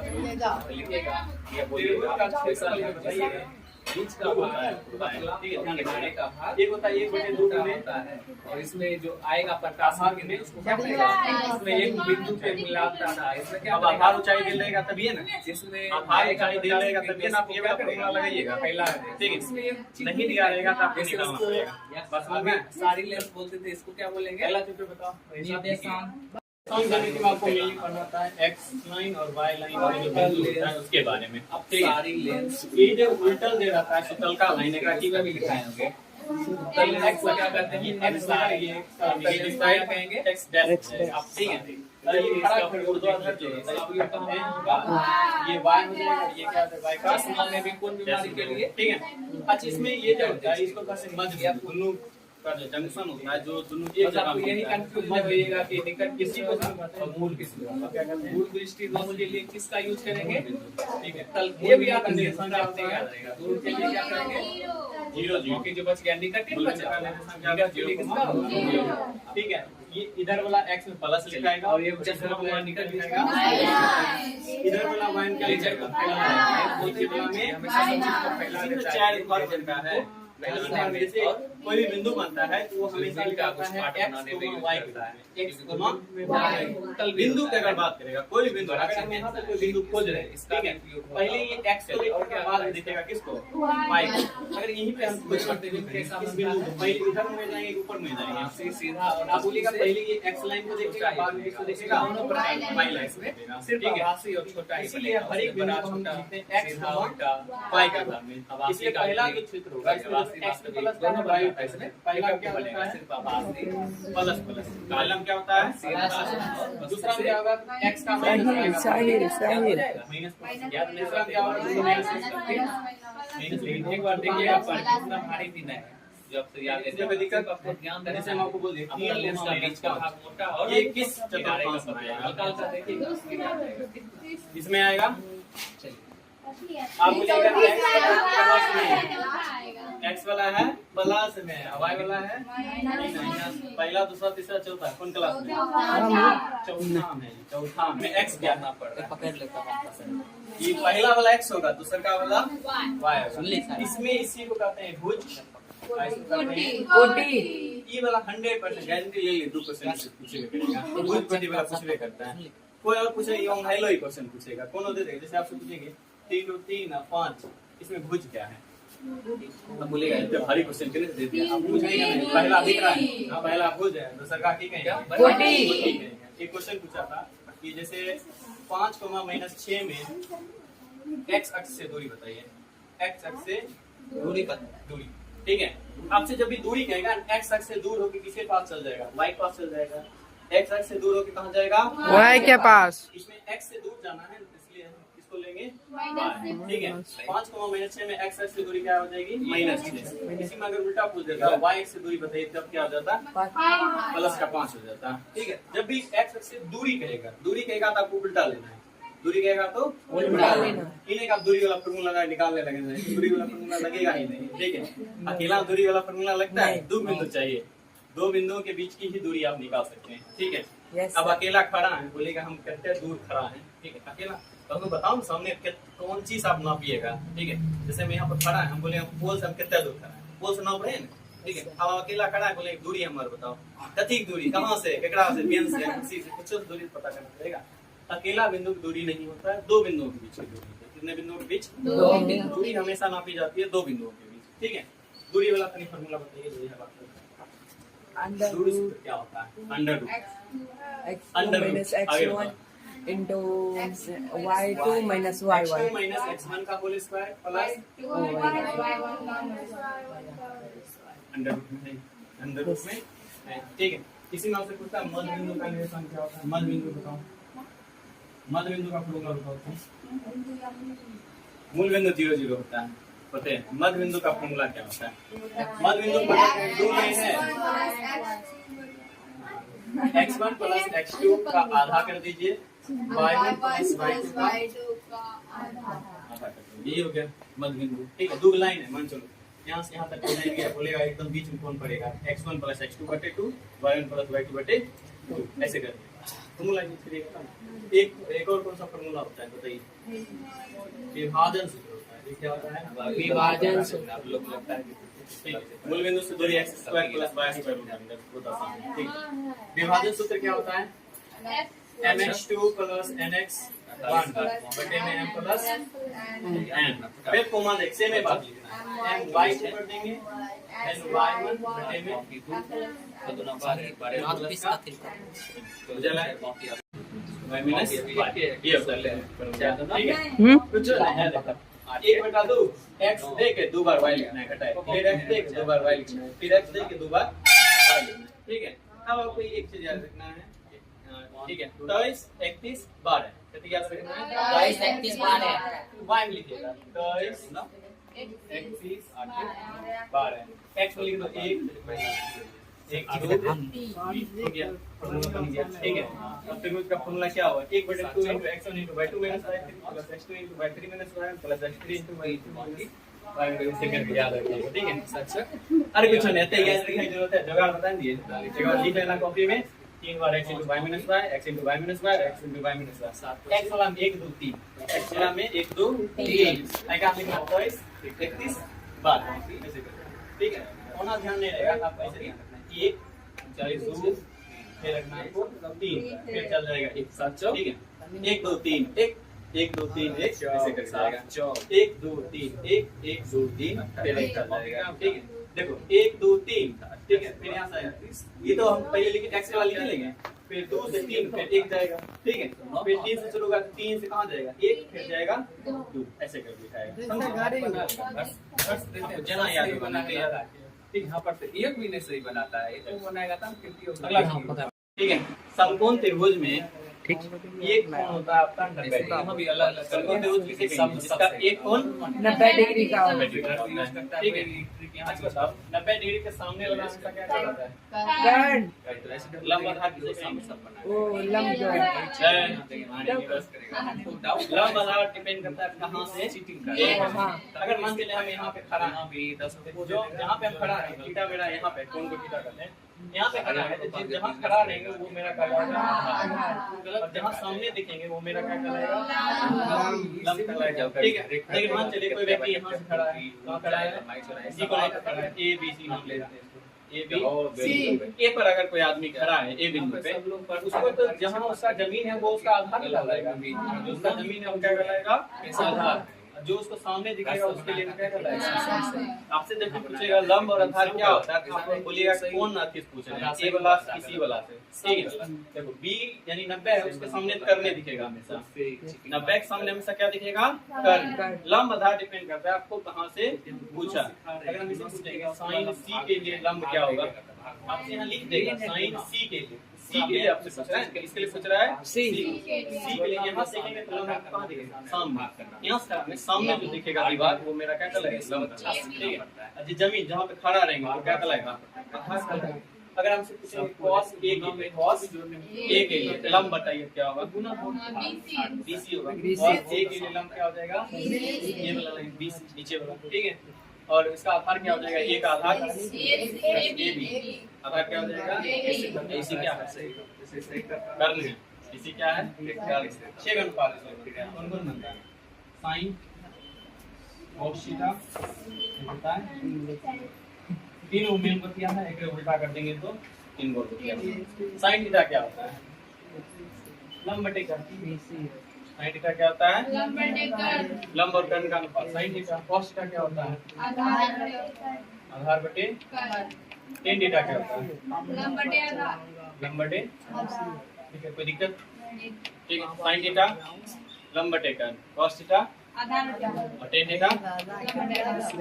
लिखिएगा, ये बोलिएगा, त्रिभुज का एक्सल में बताइए। बीच का भाग पतला, ठीक है, ध्यान किनारे रखिएगा। का भाग एक होता है 1/2 मोटा में, होता है, और इसमें जो आएगा प्रकाश में उसको क्या कहेगा? इसमें एक बिंदु पे मिलाता था, इसमें क्या अब आधार ऊंचाई दिल रहेगा तभी है ना, जिसमें आधार ऊंचाई दिल रहेगा तभी ना, आप ये वाला फॉर्मूला लगाइएगा, पहला ठीक है, इसमें एक चीज नहीं दिया रहेगा तो आपको जैसे निकालना उसको पड़ेगा। बस हो आगे गया। सारी लेंस बोलते थे, इसको क्या बोलेंगे? पहला चित्र बताओ। निर्देशांक। साइन ज्यामिति में आपको यही पढ़ना होता है, एक्स लाइन और वाई लाइन और जो बिंदु होता है उसके बारे में। अब ठीक है, सारी लेंस ये जो उल्टल दे रहा है सुतल का लाइन का टीका भी लिखाए होंगे। उत्तल लेंस को क्या कहते हैं? एक्स ये क्या कहेंगे? एक्स डैश आप, ठीक है, और ये खड़ा फिर ऊर्ध्वाधर जो होता है ये कहाँ है? ये वाई हो जाएगा, ये क्या होता है? वाई का चश्मा में भी कौन बीमारी के लिए? ठीक है। अच्छा, इसमें ये जो होता है इसको कैसे मध्य दोनों का जो जंक्शन होता है, जो दोनों एक बस जगह आपको यही मिलता है, कंफ्यूज मध्य होइएगा कि निकट किसी को और मूल किसी को क्या कहते हैं? मूल दृष्टि दोनों के लिए किसका यूज करेंगे? ठीक है, तल ये ये भी भी याद याद नहीं, नहीं याद रहेगा। दूर के लिए क्या करेंगे? जीरो जीरो क्योंकि जो बच गया निकट ही बचा, निकट के लिए किसका होगा? ठीक है, ये इधर वाला एक्स में प्लस लिखाएगा और ये चश्मा वाला निकट लिखाएगा, इधर वाला वाइन का लेजर को फैला है, बोलते वाला में हमेशा सब चीज को फैला इसमें देता है। चार भाग बनता है। पहला में जैसे कोई भी बिंदु बनता है तो वो हमेशा बिंदु का लिखा कुछ है पार्ट x, बनाने में y यूज करता है। x, y। तल बिंदु की अगर बात करेगा, कोई भी बिंदु, अगर हम यहाँ पे कोई बिंदु खोज रहे हैं, ठीक है, पहले ये x को लेकर के बाद दिखेगा किसको? y को। अगर यहीं पे हम खोज करते हैं इस बिंदु को, पहले इधर में जाएंगे, ऊपर में जाएंगे, सीधा और आप बोलिएगा पहले ये x लाइन को देखेगा, बाद में इसको देखेगा, दोनों प्रकार y y लाइन में में सिर्फ ठीक है। आभासी और छोटा ही इसीलिए हर एक बिंदु को हम छोटा लिखते हैं x, सीधा उल्टा y का नाम है। इसलिए पहला जो चित्र होगा इसमें x के प्लस दोनों y होता है इसमें पहला पहला क्या क्या होता है? सिर्फ आभासी प्लस प्लस कॉलम क्या होता है? दूसरा क्या होगा? x का साहिल साहिल साहिल याद नहीं क्या होगा? एक बार देखिएगा पर कितना भारी दिन है जब से याद इसमें कोई दिक्कत आपको ध्यान देना जैसे हम आपको बोल दिए अपना तीन लेंस लेंस का का बीच का भाग मोटा और ये किस किनारे का चतुर्थांश में आएगा? हल्का हल्का देखिए इसमें आएगा आप आप बोलिएगा x आएगा x वाला है प्लस में, y वाला है माइनस। पहला दूसरा तीसरा चौथा कौन क्लास में? चौथा में x क्या करना पड़ रहा है पकड़ लेता हूँ। ये पहला वाला x होगा, दूसरा का वाला y सुन ली होगा। साहब। इसमें इसी को कहते हैं भुज, इसको कहते हैं कोटी ये वाला 100% गारंटी ले ले 2% से पूछेगा करेगा। भुज कोटि वाला पूछबे करता है। कोई और पूछे ये हेलो ही क्वेश्चन पूछेगा। कौन होते थे जैसे आपसे पूछेंगे 3 2 3 5 इसमें भुज क्या है? अब बोलेगा इतना भारी क्वेश्चन के लिए दे दिया। आप पूछेंगे नहीं, पहला दिख रहा है। हां पहला भुज है, दूसरा का ठीक है कोटि। एक क्वेश्चन पूछा था कि जैसे 5, -6 में x अक्ष से दूरी बताइए। x अक्ष से दूरी ठीक है। आपसे जब भी दूरी कहेगा x अक्ष से दूर होकर किसके पास चल जाएगा? y के पास चल जाएगा। x अक्ष से दूर होकर कहां जाएगा? Y के पास। इसमें x से दूर जाना है इसलिए हम किसको लेंगे? -6 ठीक है। 5, -6 में x अक्ष से दूरी क्या हो जाएगी? -6। इसी में अगर उल्टा पूछ देता y अक्ष से दूरी बताइए तब क्या हो जाता? प्लस का 5 हो जाता। ठीक है। जब भी x अक्ष से दूरी कहेगा तो आपको उल्टा लेना है। दूरी कहेगा तो उल्टा लेना। इन्हें का दूरी वाला फार्मूला लगा निकालने लगे नहीं, दूरी वाला फार्मूला लगेगा ही नहीं। ठीक है। अकेला दूरी वाला फार्मूला लगता है? 2 बिंदु चाहिए, 2 बिंदुओं के बीच की ही दूरी आप निकाल सकते हैं। ठीक है। Yes, अब sir. अकेला खड़ा है, बोलेगा हम कितने दूर खड़ा है। ठीक है। अकेला तो हमको बताओ सामने कौन चीज आप नापिएगा। ठीक है। जैसे मैं यहाँ पर खड़ा है, हम बोले पोल से हम कितने दूर खड़ा है, पोल से नाप रहे हैं ना। ठीक है। अब अकेला खड़ा है, बोले दूरी हमारे बताओ कथी की दूरी, कहाँ से, केकड़ा से, बेंच से, किसी से कुछ दूरी पता करना पड़ेगा। अकेला बिंदु की दूरी नहीं होता है, 2 बिंदुओं के बीच की दूरी होती है। कितने बिंदुओं के बीच? 2। दूरी हमेशा नापी जाती है 2 बिंदुओं के बीच। ठीक है। दूरी वाला अपनी फार्मूला बताइए। दूरी वाला अंडर दूरी सूत्र क्या होता है? Under root x2 Under root. minus आगे x1 into y2 minus y1 x2 minus x1 का whole square plus under root में नहीं, अंडर रूट में नहीं। ठीक है। इसी में आपसे पूछता है मध्य बिंदु का निरूपण क्या होता है? मध्य बिंदु बताओ, मध्य बिंदु का फॉर्मूला बताओ। मूल बिंदु 0 0 होता है, पता है? मध्य बिंदु का फॉर्मूला क्या होता है? मध्य बिंदु पर 2 लाइन है, x1 प्लस x2 का आधा कर दीजिए, y1 प्लस y2 का आधा कर दीजिए। ये हो गया मध्य बिंदु। ठीक है। 2 लाइन है, मान चलो यहाँ से यहाँ तक लाइन गया, बोलेगा एकदम बीच में कौन पड़ेगा? x1 प्लस x2 बटे 2, y1 प्लस y2 बटे 2। ऐसे कर फॉर्मूला यूज करिएगा। एक और कौन सा फॉर्मूला होता है बताइए? विभाजन सूत्र होता है। ये क्या होता है? विभाजन सूत्र। आप लोग लगता है मूल बिंदु से दूरी x square plus y square होता है। बहुत आसान है। ठीक है। विभाजन सूत्र क्या होता है? mx2 प्लस nx1 बटे में m प्लस n। फिर कोमा देख सेम है बात लिखना है। m y को कर देंगे n y1 बटे में y माइनस y। ये होता है। ठीक है। कुछ नहीं है देखो। 1/2 x दे के 2 बार y लिखना है घटाए, फिर x दे के 2 बार y लिखना है, फिर x दे के 2 बार y लिखना है। ठीक है। अब आपको एक चीज याद रखना है। ठीक है। 23 31 12 कितनी याद रखना है? 22 31 12 y में लिखिएगा 23 31 12 x में लिख दो 1 2 हो गया, फॉर्मूला बन गया। ठीक है। अब फिर उसका फॉर्मूला क्या होगा? 1/2 into x1 into y2 minus y3 plus x2 into y3 minus y1 plus x3 into y2 से करके याद रखिएगा। ठीक है। अच्छा अरे कुछ नहीं है, याद रखने की जरूरत है, जुगाड़ बता दिए। जुगाड़ लिख लेना कॉपी में 3 बार x into y minus y, x into y minus y, x into y minus y। x वाला में 1 2 3, x वाला में 1 2 3। आई का लिखना 23 31 12 ऐसे करके। ठीक है। होना ध्यान नहीं रहेगा, आप ऐसे ध्यान रखना 1 40 2 फिर रखना है 3 फिर चल जाएगा 1 7 4। ठीक है। 1 2 3 1 1 2 3 1 ऐसे कर जाएगा 1 2 3 1 1 2 3 फिर चल जाएगा। ठीक है। देखो 1 2 3। ठीक है। फिर यहाँ से आएगा, ये तो हम पहले लिखे x वाला लिख लेंगे, फिर 2 से 3 फिर 1 जाएगा। ठीक है। फिर 3 से शुरू होगा, 3 से कहाँ जाएगा? 1 फिर जाएगा 2 ऐसे कर दिखाएगा। बस जना याद होगा। ठीक यहाँ पर से एक भी नहीं सही बनाता है, तो बनाएगा तो हम कितनी अगला ठीक है। समकोण त्रिभुज में ठीक। एक कोण होता है आपका 90 डिग्री। यहाँ भी अलग अलग सर्कल त्रिभुज किसे कहेंगे जिसका एक कोण 90 डिग्री का 90 डिग्री का होता है। ठीक है, अच्छा बताओ 90 डिग्री के सामने वाला अंश का क्या कहलाता है? कर्ण। लंब आधार किसे कहेंगे? वो लंब जो है। लंब आधार डिपेंड करता है कहाँ से एक। हाँ। अगर मान के लिए हम यहाँ पे खड़ा हैं, जो जहाँ पे हम खड़ा है थीटा मेरा यहाँ पे कोण को थीटा करते हैं, यहाँ पे खड़ा है तो जहाँ खड़ा रहेंगे वो मेरा क्या कहलाएगा, और जहाँ सामने दिखेंगे वो मेरा क्या कहलाएगा, लंब कहलाएगा। ठीक है, लेकिन मान चलिए कोई व्यक्ति यहाँ से खड़ा है, कहाँ खड़ा है, इसी को लेकर खड़ा है, ए बी सी नाम लेते हैं, ए बी सी। ए पर अगर कोई आदमी खड़ा है ए बिंदु पे, पर उसको तो जहाँ उसका जमीन है वो उसका आधार कहलाएगा, जो उसका जमीन है वो क्या कहलाएगा, आधार। जो उसको सामने दिखेगा उसके लिए क्या कहलाएगा। आपसे जब पूछेगा लंब और आधार क्या होता है, तो आप बोलिएगा कौन किस पूछ रहे हैं, ए वाला किसी वाला से। ठीक है, देखो बी यानी 90 है, उसके सामने कर्ण दिखेगा हमेशा, 90 के सामने हमेशा क्या दिखेगा, कर्ण। लंब आधार डिपेंड करता है आपको कहाँ से पूछा। अगर हम इसे पूछेंगे साइन सी के लिए लंब क्या होगा, आपसे यहाँ लिख देगा साइन सी के लिए, सी के लिए आपसे पूछ रहा है, इसके लिए पूछ रहा है सी के लिए। यहाँ से देखेंगे तो लंब कहाँ दिखेगा, सामने। यहाँ से सामने जो दिखेगा दीवार वो मेरा क्या कहलाएगा, लंब। ठीक है, जमीन जहाँ पे खड़ा रहेंगे वो क्या कहलाएगा, अगर हमसे पूछेंगे cos A के लिए, cos A के लिए लंब बताइए क्या होगा, BC होगा। cos A के लिए लंब क्या हो जाएगा, ये वाला लाइन BC नीचे वाला। ठीक है, और इसका आधार क्या हो जाएगा, A का आधार AB, आधार क्या हो जाएगा, AC क्या है, कर्ण है, AC क्या है, छह अनुपात कौन कौन बनता है, साइन cos थीटा होता है, तीन उम्मीद को किया है, एक उल्टा कर देंगे तो तीन गोल को किया। साइन थीटा क्या होता है, लंब बटे कर्ण। साइन थीटा क्या होता है, लंब और कर्ण का अनुपात। Sign theta. cos थीटा क्या होता है, आधार बटे। tan थीटा क्या होता है, लंब बटे। ठीक है, कोई दिक्कत, ठीक है। साइन थीटा लंब बटे कर्ण, cos थीटा और tan थीटा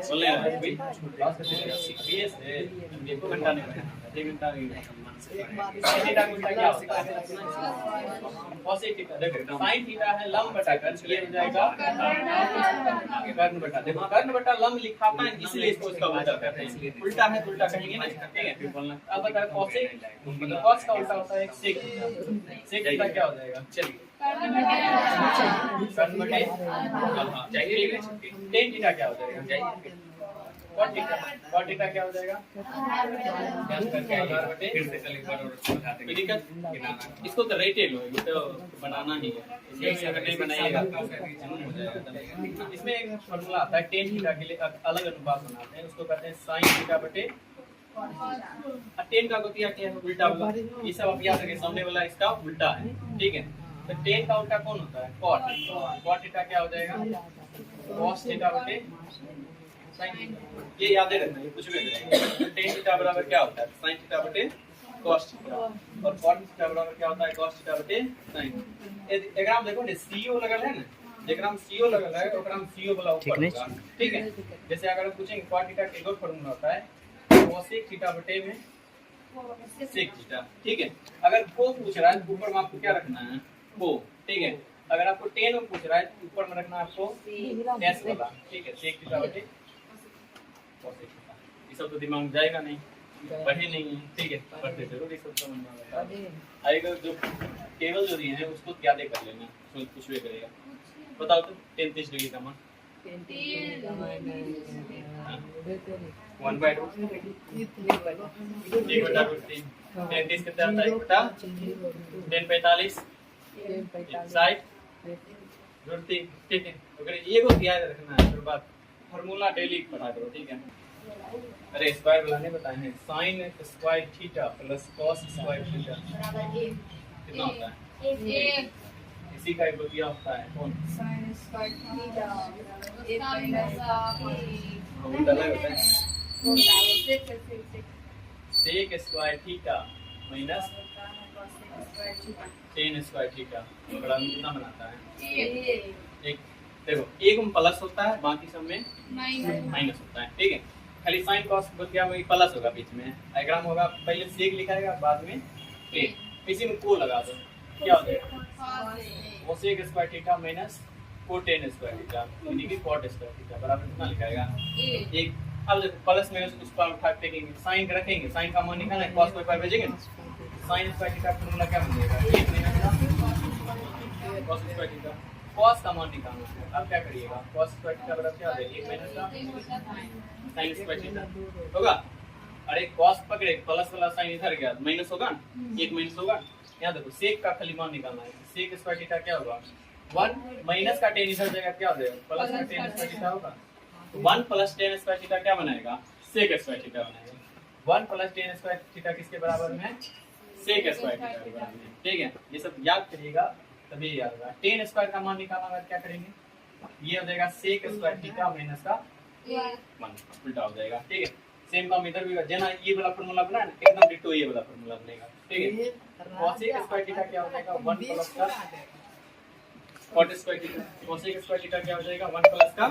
बोलने हैं भाई, बीएस है, एक घंटा नहीं, एक घंटा नहीं। साइन थीटा को क्या होता है, cos थीटा। देखो साइन थीटा है लंब बटा कर्ण, ये हो जाएगा कर्ण बटा। देखो कर्ण बटा लंब लिखा था इसलिए इसको इसका उल्टा करते हैं, उल्टा है तो उल्टा कहेंगे ना। ठीक है, फिर बोलना अब अगर cos मतलब cos का उल्टा होता है sec थीटा। sec थीटा क्या हो जाएगा, चलिए कर्ण बटे चाहिए। tan थीटा क्या हो जाएगा, cot थीटा क्या हो जाएगा, ध्यान करके आधार बटे। कोई दिक्कत, इसको तो रेटे लो, ये तो बनाना ही है, इसमें अगर नहीं बनाइएगा हो जाएगा। इसमें एक फॉर्मूला आता है tan थीटा के लिए, अलग अनुपात बनाते हैं, उसको कहते हैं sin थीटा बटे। tan का गोतिया क्या है, उल्टा वाला, ये सब आप याद रखें, सामने वाला इसका उल्टा है। ठीक है, तो tan का उल्टा कौन होता है, cot। cot थीटा क्या हो जाएगा, cos थीटा बटे sin थीटा। ये याद रखना, ये कुछ भी नहीं। tan थीटा बराबर क्या होता है, sin थीटा बटे cos थीटा, और cot थीटा बराबर क्या होता है, cos थीटा बटे sin। एकराम देखो ने CO लगल है ना, एकराम CO लगल है, ओकराम CO वाला ऊपर होगा। ठीक है, जैसे अगर पूछेंगे cot थीटा के दो फार्मूला होता है, cos थीटा बटे में sec थीटा। ठीक है, अगर को पूछ रहा है तो ऊपर में आपको क्या रखना है, को। ठीक है, अगर आपको tan में पूछ रहा है तो ऊपर में रखना है आपको s वाला। ठीक है, sec थीटा बटे cos थीटा। ये सब तो दिमाग में जाएगा नहीं, पढ़े नहीं है। ठीक है, पढ़ते जरूर, ये सब समझ में आएगा। आएगा जो टेबल जो दिए हैं उसको याद कर लेना, उसमें कुछ भी करेगा। बताओ तो 33 डिग्री का मान 1/2 1/√3 33 कितना आता है, 1/10 45 60 √3। ठीक है, अगर ये को याद रखना है, फिर बात फार्मूला डेली पढ़ा करो। ठीक है, अरे स्क्वायर वाला नहीं बताए हैं, sin square theta plus cos square theta कितना होता है, इसी का एक गोतिया होता है कौन, उल्टा होता है, sec square theta minus tan square theta, बड़ा कितना बनाता है, एक। देखो एक में प्लस होता है, बाकी सब में माइनस होता है। ठीक है, खाली साइन कॉस क्या में प्लस होगा, बीच में डायग्राम होगा, पहले सेक लिखाएगा बाद में tan, इसी में को लगा दो, क्या हो जाएगा cosec square theta minus cotan square theta यानी कि कॉट स्क्वायर थीटा बराबर कितना लिखाएगा 1। अब देखो प्लस माइनस उस पर उठा फेंकेंगे, साइन रखेंगे, साइन का मान निकालना है, cos को ऊपर भेजेंगे ना, साइन स्क्वायर थीटा फॉर्मूला क्या बनेगा 1 minus cos square theta, cos का मान निकालना है। अब क्या करिएगा cos स्क्वायर थीटा बराबर क्या हो जाएगा 1 माइनस sin स्क्वायर थीटा होगा। अरे cos पकड़े प्लस वाला साइन इधर गया माइनस होगा, 1 माइनस होगा। यहाँ देखो sec का खाली मान निकालना है, sec स्क्वायर थीटा क्या होगा 1 माइनस का tan इधर जाएगा क्या हो जाएगा प्लस का tan स्क्वायर थीटा होगा। तो 1 प्लस tan स्क्वायर थीटा क्या बनाएगा sec स्क्वायर थीटा बनाएगा। 1 प्लस tan स्क्वायर थीटा किसके बराबर में है sec स्क्वायर थीटा के बराबर है। ठीक है, ये सब याद करिएगा तभी याद होगा। tan स्क्वायर का मान निकालना है क्या करेंगे, ये हो जाएगा sec स्क्वायर थीटा माइनस का 1 उल्टा हो जाएगा। ठीक है, सेम काम इधर भी जना ये वाला फार्मूला बना है ना एकदम डिटो ये वाला फार्मूला बनेगा। ठीक है, cosec स्क्वायर थीटा क्या हो जाएगा 1 प्लस का cot square theta, cosec square theta क्या हो जाएगा 1 प्लस का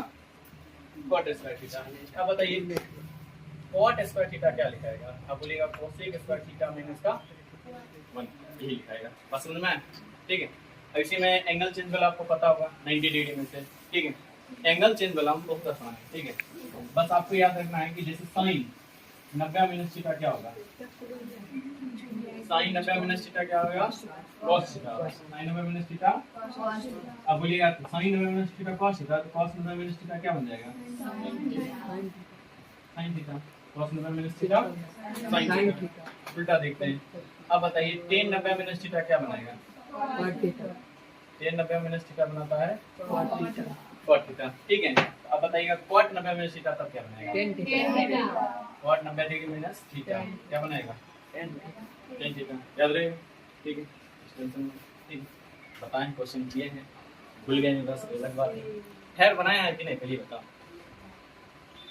cot स्क्वायर थीटा। अब बताइए cot स्क्वायर थीटा क्या लिखाएगा, अब बोलिएगा cosec स्क्वायर थीटा माइनस का 1 यही लिखाएगा। बस समझ में? ठीक है, इसी में एंगल चेंज वाला आपको पता होगा 90 डिग्री में से। ठीक है, एंगल चेंज वाला हम बहुत आसान है। ठीक है, बस आपको याद रखना है कि जैसे साइन 90 माइनस थीटा क्या होगा, साइन 90 माइनस थीटा क्या होगा cos theta, sine 90 minus theta. अब बोलिएगा sine 90 minus theta cos theta, तो cos 90 माइनस थीटा क्या बन जाएगा sine theta, cos 90 minus theta sine theta. उल्टा देखते हैं। अब बताइए tan 90 माइनस थीटा क्या बनाएगा tan 90 माइनस थीटा बनाता है cot थीटा। ठीक है, अब बताइएगा cot 90 माइनस थीटा तब क्या बनाएगा cot 90 डिग्री माइनस थीटा क्या बनाएगा tan थीटा। याद रहेगा? ठीक है, टेंशन ठीक बताएं क्वेश्चन किए हैं भूल गए हैं बस अलग बात है। खैर बनाया है कि नहीं पहले बताओ।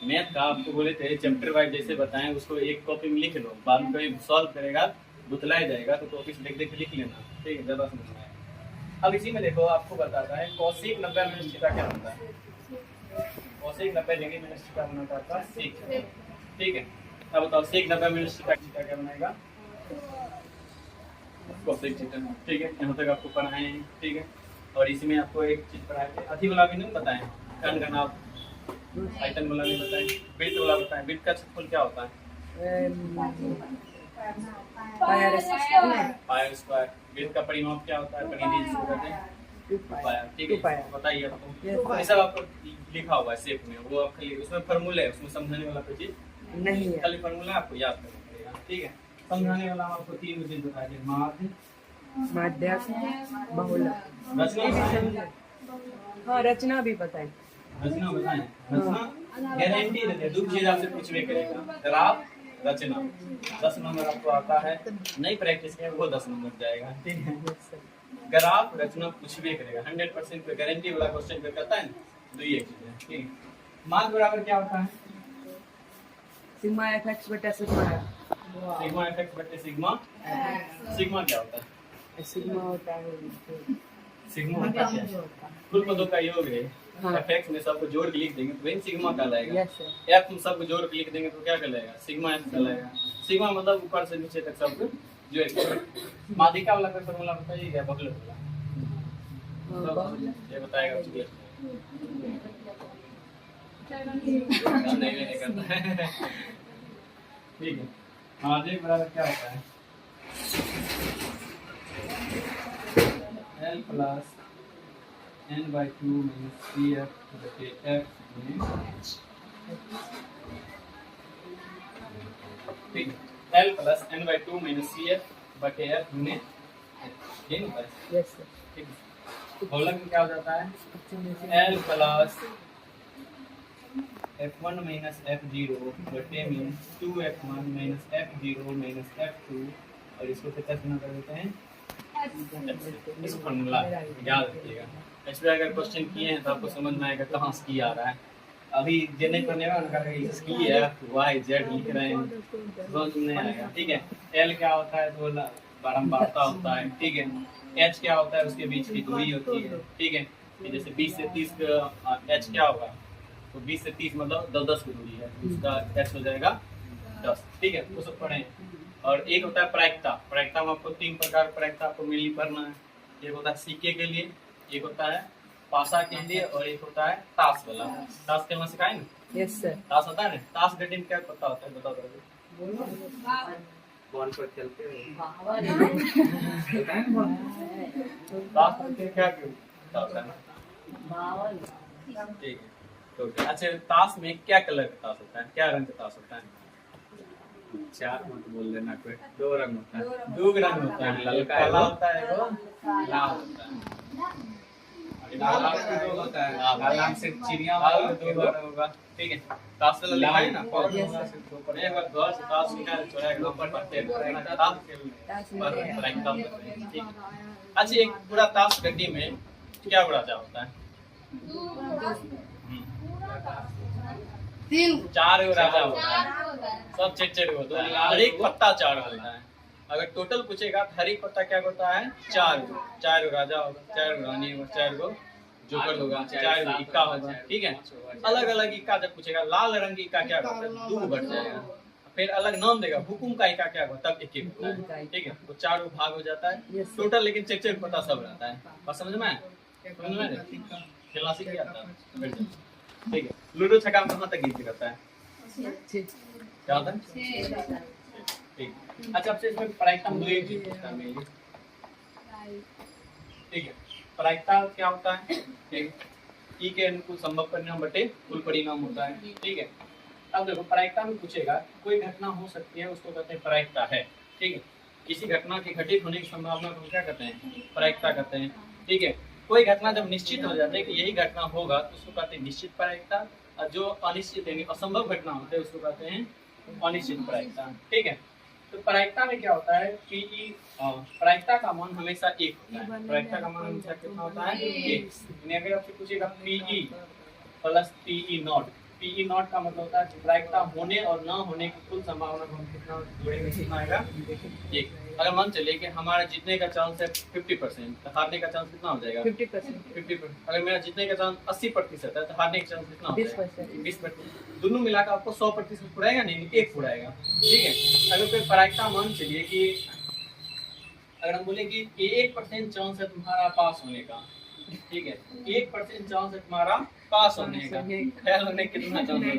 मैथ का आपको बोले थे चैप्टर वाइज जैसे बताएं उसको एक कॉपी में लिख लो, बाद में कोई सॉल्व करेगा बुतलाया जाएगा तो कॉपी से देख देख लिख लेना। ठीक है, ज्यादा समझ में आएगा। अब इसी में देखो आपको बताता है cosec 90 माइनस थीटा क्या बनता है, cosec 90 डिग्री माइनस थीटा बनाता है sec। ठीक है, अब बताओ sec 90 माइनस थीटा क्या बनाएगा cosec थीटा। ठीक है, यहाँ तक आपको पढ़ाए हैं। ठीक है, और इसी में आपको एक चीज पढ़ाए थे अथी वाला भी नहीं बताएं, कण घनाभ आयतन वाला नहीं बताएं, वृत्त वाला बताएं। वृत्त का क्षेत्रफल क्या होता है पाई स्क्वायर। वृत्त का परिमाप क्या होता है परिधि जिसको कहते हैं 2 पाई। ठीक है, बताइए आपको ये सब आपको लिखा हुआ है शेप में, वो आप खाली उसमें फार्मूला है, उसमें समझाने वाला कोई चीज नहीं है, खाली फार्मूला आपको याद करना पड़ेगा। ठीक है, समझाने वाला हम आपको 3 चीज बता दें, माध्य माध्यक बहुलक रचना। हाँ रचना भी बताएं। रचना बताएं, रचना गारंटी देते हैं, 2 चीज आपसे पूछवे करेगा ग्राफ रचना। 10 नंबर आपको आता है, नहीं प्रैक्टिस किया वो 10 नंबर जाएगा। ठीक है, ग्राफ रचना पूछवे करेगा 100% पे गारंटी वाला क्वेश्चन पे करता है ना, तो ये चीज है। ठीक है, मान बराबर क्या होता है सिग्मा fx बटा सिग्मा सिग्मा fx बटे सिग्मा। सिग्मा क्या होता है सिग्मा होता है सिग्मा होता है कुल पदों का योग है। fx में सबको जोड़ के लिख देंगे तो वही सिग्मा कहलाएगा। Yes sir. f में सबको जोड़ के लिख देंगे तो क्या कहलाएगा सिग्मा f कहलाएगा। सिग्मा मतलब ऊपर से नीचे तक सबको जोड़ के। माध्यिका वाला कोई फार्मूला बताइए क्या बहुलक वाला ये बताएगा मुझे नहीं करता है। ठीक है, माध्यिक बराबर क्या होता है L plus n/2 minus CF बटे F में। ठीक है, L plus n/2 minus CF बटे F में ठीक है। Yes sir. ठीक है, बहुलक में क्या हो जाता है L plus F1 minus F0 बटे में 2F1 minus F0 minus F2 और इसको कितना गुना कर देते हैं इस फॉर्मूला याद रखिएगा। इसमें अगर क्वेश्चन किए हैं तो आपको समझ में आएगा कहाँ से की आ रहा है। अभी जे नहीं करने वाला इसकी F Y Z लिख रहे हैं समझ में नहीं आएगा। ठीक है, L क्या होता है तो बारंबारता होता है। ठीक है, H क्या होता है उसके बीच की दूरी होती है। ठीक है, जैसे 20 से 30 H क्या होगा तो 20 से 30 मतलब 10 की दूरी है, उसका H हो जाएगा 10। ठीक है, वो सब पढ़े। और एक होता है प्रायिकता। प्रायिकता में आपको 3 प्रकार प्रायिकता आपको मिली पढ़ना है। एक होता है सिक्के के लिए, एक होता है पासा के लिए, और एक होता है ताश वाला। ताश खेलना सिखाए ना? Yes, sir. ताश होता है ना? ताश गड्डी में क्या पता होता है बताओ जरा। बॉल पर खेलते हो ताश में क्या होता है? ठीक है, तो अच्छा ताश में क्या कलर का ताश होता है, क्या रंग का ताश होता है? चार मत बोल देना, कोई दो रंग होता है, दो रंग होता है, ललका होता है, वो लाल होता है, लाल होता है, लाल से चिड़िया वाला दो रंग होगा। ठीक है, ताश वाला लिखा है ना, एक बार गौर से ताश निकाल छोड़ा एक नंबर पढ़ते हैं, ताश खेल पर लाइक कम करते हैं। ठीक है, अच्छा एक पूरा ताश गड्डी में क्या राजा होता है? चार राजा होता है, सब चिड़चिड़ होता है, हर एक पत्ता चार होता है। अगर टोटल पूछेगा तो हर एक पत्ता क्या होता है? चार राजा होगा, चार रानी होगा, चार गो जोकर होगा, चार गो इक्का होगा। ठीक है, अलग अलग इक्का जब पूछेगा, लाल रंग की इक्का क्या होता है? दो बढ़ जाएगा, फिर अलग नाम देगा, हुकुम का इक्का क्या होगा? तब एक होता है। ठीक है, तो चार भाग हो जाता है टोटल, लेकिन चिड़चिड़ पत्ता सब रहता है। बस समझ में खेलना सीख गया था। ठीक है, लूडो छक्का में कहाँ तक गिनती करता है? क्या होता है? ठीक, अच्छा अब इसमें प्रायिकता में दो एक चीज पूछता है मेरी। ठीक है, प्रायिकता क्या होता है? ई के अनुकूल संभव परिणाम बटे कुल परिणाम होता है। ठीक है, अब देखो प्रायिकता में पूछेगा कोई घटना हो सकती है, उसको कहते हैं प्रायिकता है। ठीक है, किसी घटना के घटित होने की संभावना को क्या कहते हैं? प्रायिकता कहते हैं। ठीक है, कोई घटना जब निश्चित हो जाता है कि यही घटना होगा तो उसको कहते हैं निश्चित प्रायिकता, और जो अनिश्चित यानी असंभव घटना होते हैं उसको कहते हैं अनिश्चित प्रायिकता। ठीक है, तो प्रायिकता में क्या होता है कि प्रायिकता का मान हमेशा एक होता है। प्रायिकता का मान हमेशा कितना होता है? एक। अगर आपसे पूछेगा PE plus PE naught, PE naught का मतलब होता है कि प्रायिकता होने और न होने की कुल संभावना को हम कितना जोड़ेंगे, कितना आएगा? एक। अगर मान चलिए कि हमारा जीतने का चांस है 50%, तो हारने का चांस कितना हो जाएगा? 50%। अगर मेरा जीतने का चांस 80% है तो हारने का चांस कितना हो जाएगा? 20%। दोनों मिलाकर आपको 100% फुराएगा नहीं, एक फुराएगा। ठीक है, अगर कोई प्रायिकता मान चलिए कि अगर हम बोले कि 1% चांस है तुम्हारा पास होने का, ठीक है, 1% चांस है तुम्हारा पास होने का, फेल होने कितना चांस है?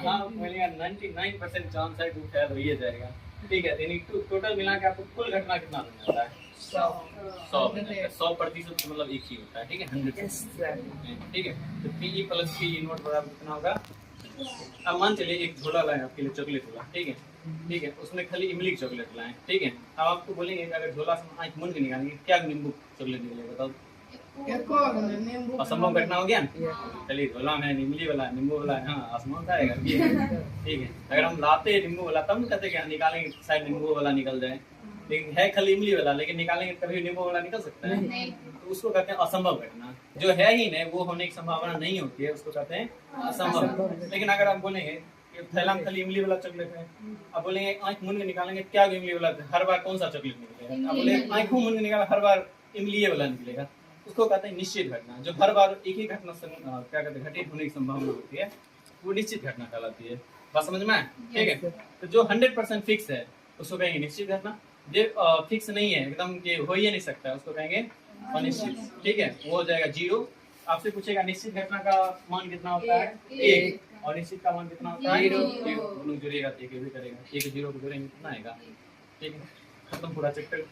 हाँ, बोलेगा 99% चांस है कि फेल हो ही जाएगा। ठीक है, यानी टोटल मिला के आपको कुल घटना कितना बन जाता है? 100% मतलब एक ही होता है। ठीक है, 100%। ठीक है, तो पीई प्लस पीई नॉट बराबर कितना होगा? अब मान चलिए एक झोला लाए आपके लिए, चॉकलेट वाला। ठीक है, ठीक है, उसमें खाली इमली की चॉकलेट लाए। ठीक है, अब आपको बोलेंगे अगर झोला से आँख मूंद के निकालेंगे क्या नींबू चॉकलेट निकलेगा बताओ? असंभव घटना हो गया ना। चलिए झोला में इमली वाला नींबू वाला, हाँ आसमान आएगा। ठीक है, अगर हम लाते हैं नींबू वाला तब कहते हैं निकालेंगे शायद नींबू वाला निकल जाए, लेकिन है खाली इमली वाला, लेकिन निकालेंगे कभी नींबू वाला निकल सकता है? तो उसको कहते हैं असंभव घटना। जो है ही नहीं, वो होने की संभावना नहीं होती है, उसको कहते हैं असंभव। लेकिन अगर आप बोलेंगे कि थैला में खाली इमली वाला चॉकलेट है, अब बोलेंगे आँख मूंद के निकालेंगे क्या इमली वाला, हर बार कौन सा चॉकलेट निकलेगा? अब बोले आँखों मूंद के निकाला हर बार इमली वाला निकलेगा, उसको कहते हैं निश्चित घटना। जो हर बार एक ही घटना से क्या कहते हैं घटित होने की संभावना होती है, वो निश्चित घटना कहलाती है। बात समझ में? ठीक है, तो जो 100% फिक्स है उसको कहेंगे निश्चित घटना, जो फिक्स नहीं है एकदम कि हो ही नहीं सकता उसको कहेंगे अनिश्चित। ठीक है, वो हो जाएगा 0। आपसे पूछेगा निश्चित घटना का मान कितना होता है? 1, और निश्चित का मान कितना होता है? 0। जुड़ेगा तो एक भी करेगा, 1 0 को जोड़ेंगे कितना आएगा? ठीक है, खत्म पूरा चैप्टर।